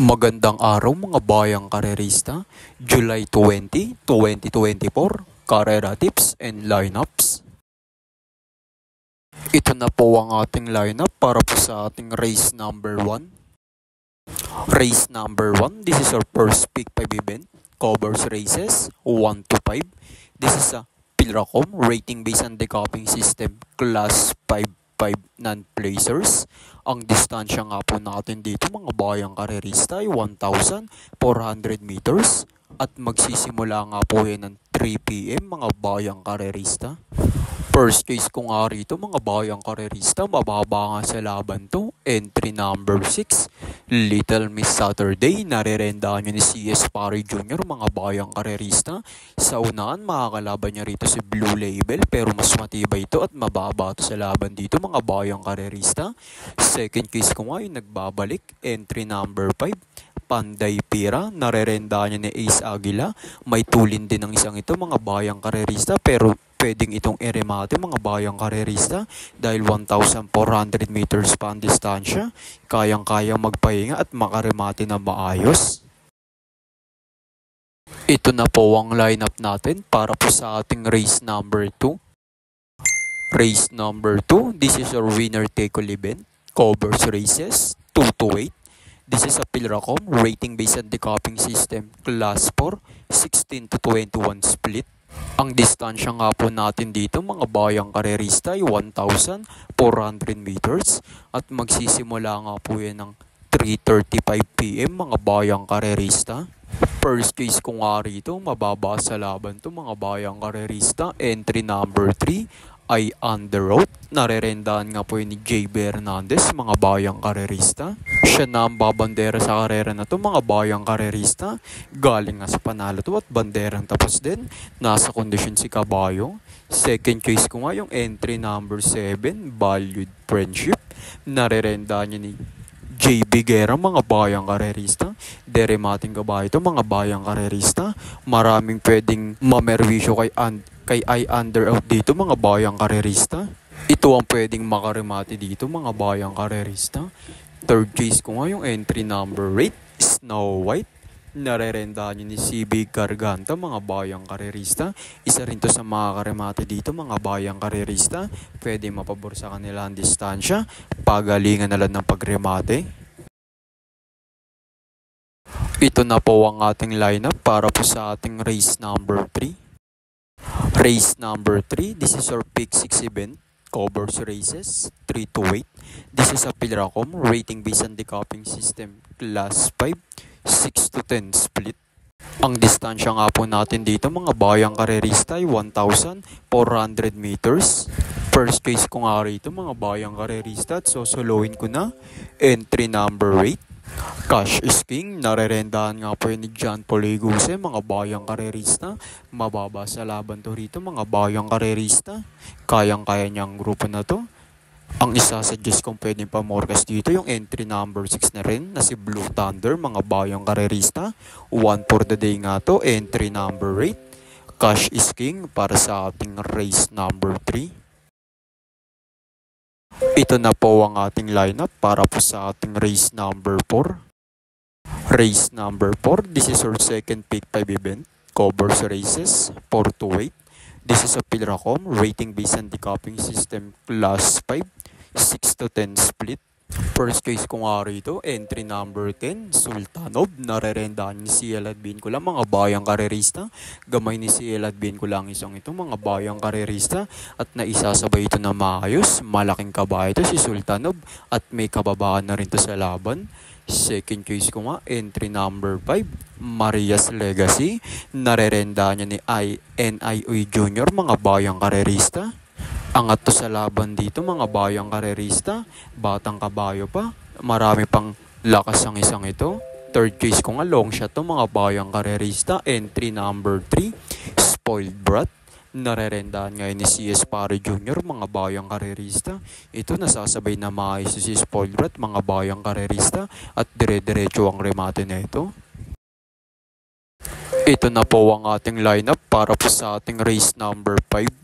Magandang araw mga bayang karerista, July 20, 2024, Karera Tips and Lineups. Ito na po ang ating lineup para po sa ating race number 1. Race number 1, this is our first pick 5 event, covers races 1 to 5. This is a Pilracom rating based on decoupling system, class 5 non-placers. Ang distansya nga po natin dito mga bayang karerista ay 1,400 meters at magsisimula nga po yan ng 3 PM mga bayang karerista. First case ko nga rito mga bayang karerista, mababa nga sa laban to. Entry number 6, Little Miss Saturday, narerendahan nyo ni CS Pari Jr. mga bayang karerista. Sa unahan makakalaban niya rito si Blue Label pero mas matibay ito at mababa ito sa laban dito mga bayang karerista. Second case ko nga yung nagbabalik, entry number 5, Panday Pira, narerendahan niya ni Ace Aguila. May tulin din ng isang ito mga bayang karerista pero pwedeng itong eremate mga bayang karerista dahil 1,400 meters pa ang distansya. Kayang-kayang magpahinga at makaremate na maayos. Ito na po ang lineup natin para po sa ating race number 2. Race number 2, this is our winner take all event, covers races 2 to 8. This is a Pilracom rating based on decoupling system, class 4, 16 to 21 split. Ang distansya nga po natin dito mga bayang karerista ay 1,400 meters at magsisimula nga po yan ng 3:35 PM mga bayang karerista. First case ko nga rito, mababa sa laban to mga bayang karerista. Entry number 3 ay under road. Narerendahan nga po yun ni JB Hernandez mga bayang karerista. Siya na ang babandera sa karera na to mga bayang karerista. Galing nga sa panalo to at banderang tapos din. Nasa kondisyon si Kabayo. Second case ko nga yung entry number 7, Valued Friendship. Narerendahan niya ni JB Guerra mga bayang karerista. Deremating kabayo ito mga bayang karerista. Maraming pwedeng mamerwisyo kay I under out dito mga bayang karerista. Ito ang pwedeng makaremate dito mga bayang karerista. Third case ko nga yung entry number 8, Snow White. Narerendahan niyo ni CB Garganta mga bayang karerista. Isa rin to sa mga karemate dito mga bayang karerista. Pwede mapabor sa kanila ang distansya. Pagalingan na lang ng pagremate. Ito na po ang ating lineup para po sa ating race number 3. Race number 3, this is our pick 6 event, covers races 3 to 8. This is a Pilracom rating based on decoupling system, class 5, 6 to 10 split. Ang distansya nga po natin dito mga bayang karerista ay 1,400 meters. First case ko nga rito mga bayang karerista at sosolowin ko na. Entry number 8, Cash is King. Narerendahan nga po yun ni John Poliguse mga bayang karerista. Mababa sa laban to rito mga bayang karerista. Kayang-kaya niyang grupo na to. Ang isa-suggest kong pwedeng pamorgas dito yung entry number 6 na rin na si Blue Thunder mga bayang karerista. 1 for the day nga to, entry number 8. Cash is King para sa ating race number 3. Ito na po ang ating lineup para po sa ating race number 4. Race number 4, this is our second pick 5 event, covers races 4 to 8. This is a Pilracom rating based on decoupling system, class 5, 6 to 10 split. First case ko nga rito, entry number 10, Sultanov. Narerendahan ni CL Adbin ko lang mga bayang karerista. Gamay ni CL Adbin ko lang isang ito mga bayang karerista. At naisasabay ito na maayos. Malaking kabayo ito si Sultanov. At may kababaan na rin ito sa laban. Second case ko nga, entry number 5, Maria's Legacy. Narerendahan niya ni NIOE Jr. mga bayang karerista. Angat to sa laban dito mga bayang karerista. Batang kabayo pa. Marami pang lakas ang isang ito. Third case ko nga long shot to mga bayang karerista. Entry number 3, Spoiled Brat. Narerendahan ngayon ni CS Pari Jr. mga bayang karerista. Ito nasasabay na maayos si Spoiled Brat mga bayang karerista. At dire-diretso ang remate na ito. Ito na po ang ating lineup para po sa ating race number 5.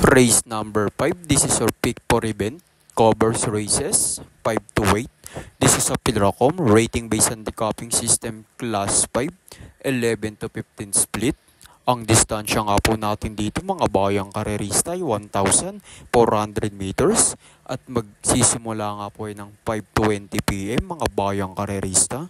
Race number 5, this is our pick for event, covers races 5 to 8. This is a Pilracom rating based on decoupling system class 5, 11 to 15 split. Ang distansya nga po natin dito mga bayang karerista ay 1,400 meters at magsisimula nga po ay ng 5:20 PM mga bayang karerista.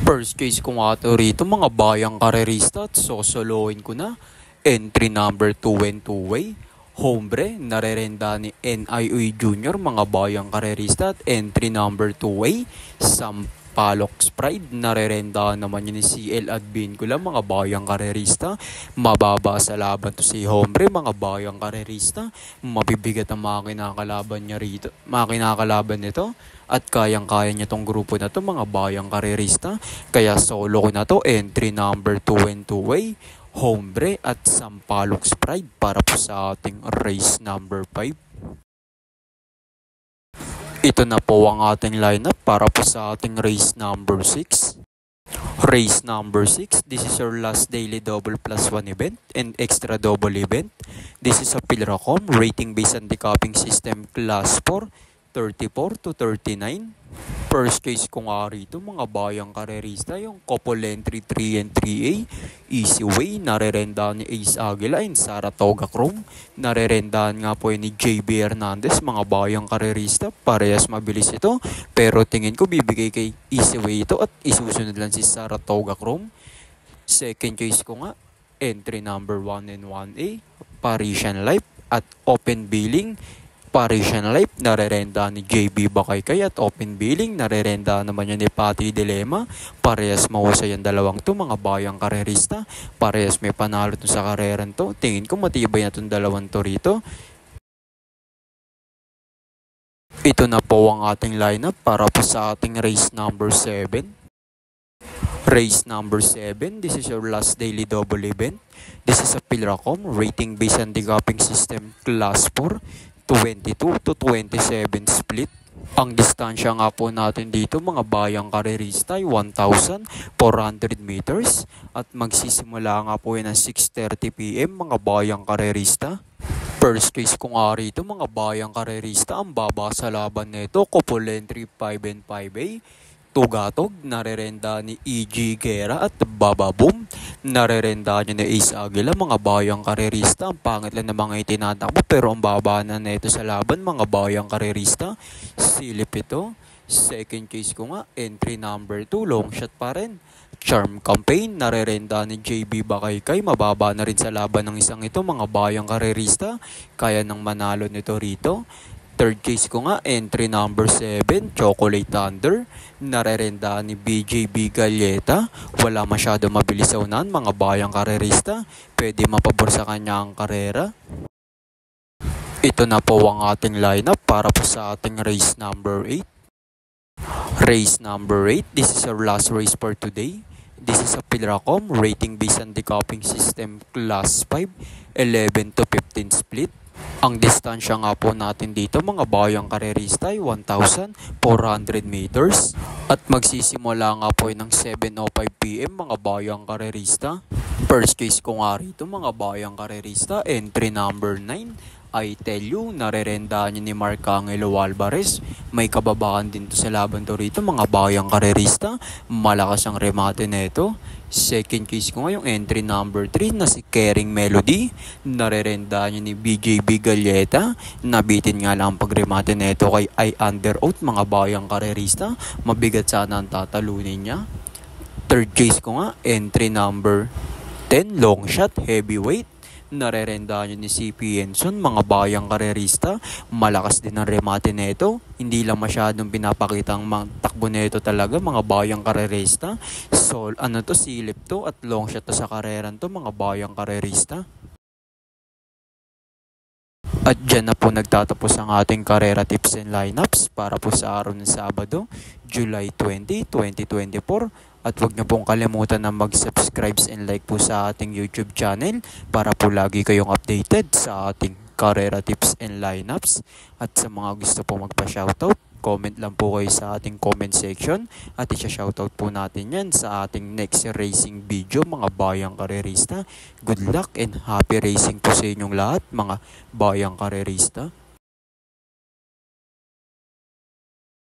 First case ko nga ito rito mga bayang karerista at sosoloin ko na. Entry number 2 and 2-way. Hombre, narerenda ni NIUE Junior mga bayang karerista at entry number 2-way. Sampaloc Pride, narerenda naman yun ni CL Advincula mga bayang karerista. Mababa sa laban to si Hombre mga bayang karerista. Mabibigat ang mga kinakalaban niya rito, mga kinakalaban nito. At kayang-kaya niya tong grupo na to mga bayang karerista. Kaya solo ko na to, entry number 2 and 2-way. Hombre at Sampaloc Pride para po sa ating race number 5. Ito na po ang ating lineup para po sa ating race number 6. Race number 6, this is our last daily double plus 1 event and extra double event. This is a Pilracom rating based on decoupling system class 4, 34 to 39. First case ko nga rito mga bayang karerista, yung couple entry 3 and 3A. Easy way, narerendahan ni Ace Aguila and Saratoga Chrome. Narerendahan nga po ni JB Hernandez mga bayang karerista. Parehas mabilis ito, pero tingin ko bibigay kay Easy way ito at isusunod lang si Saratoga Chrome. Second case ko nga, entry number 1 and 1A, Parisian Life at open billing. Parisian Life, narerenda ni JB Bakaykay at open billing, narerenda naman yun ni Patty Dilema. Parehas mahusay ang dalawang to mga bayang karerista. Parehas may panalo to sa kareran to. Tingin ko matibay na itong dalawang to rito. Ito na po ang ating lineup para po sa ating race number 7. Race number 7, this is your last daily double event. This is a Pilracom rating based on decoupling system class 4, 22 to 27 split. Ang distansya nga po natin dito mga bayang karerista ay 1,400 meters at magsisimula nga po yan ng 6:30 PM mga bayang karerista. First case ko nga rito mga bayang karerista, ang baba sa laban nito, couple entry 5 and 5A. Tugatog, narerenda ni E.G. Guerra at Baba Boom. Narerenda niya ni Ace Aguila mga bayang karerista. Ang pangit lang ng mga itinatakbo pero ang baba na nito sa laban mga bayang karerista. Silip ito. Second case ko nga, entry number 2, long shot pa rin. Charm Campaign, narerenda ni JB Bakaykay. Mababa na rin sa laban ng isang ito mga bayang karerista. Kaya nang manalo nito rito. Third case ko nga, entry number 7, Chocolate Thunder. Narerenda ni BJB Galleta. Wala masyado mabilis sa unahan, mga bayang karerista. Pwede mapabor sa kanya ang karera. Ito na po ang ating lineup para po sa ating race number 8. Race number 8, this is our last race for today. This is a Pilracom rating based on decoupling system class 5, 11 to 15 split. Ang distansya nga po natin dito mga bayang karerista ay 1,400 meters at magsisimula nga po ng 7:05 PM mga bayang karerista. First case ko nga rito mga bayang karerista, entry number 9. I tell you, narerenda niya ni Marcangelo Alvarez. May kababaan din to sa laban to rito mga bayang karerista. Malakas ang remate nito. Second case ko nga yung entry number 3 na si Caring Melody. Narerenda niya ni BJB Galleta. Nabitin nga lang ang pagremate nito kay I Under Oath mga bayang karerista. Mabigat sana ang tatalunin niya. Third case ko nga, entry number 10, long shot, heavyweight. Narerenda nyo ni CP Enson mga bayang karerista. Malakas din ang remate nito. Hindi lang masyadong pinapakita ang takbo nito talaga mga bayang karerista. So silip to at long shot to sa kareran to mga bayang karerista. At dyan na po nagtatapos ang ating karera tips and lineups para po sa araw ng Sabado, July 20, 2024. At huwag niyo pong kalimutan na mag-subscribe and like po sa ating YouTube channel para po lagi kayong updated sa ating karera tips and lineups. At sa mga gusto po magpa-shoutout, comment lang po kayo sa ating comment section at isa-shoutout po natin yan sa ating next racing video mga bayang karerista. Good luck and happy racing po sa inyong lahat mga bayang karerista.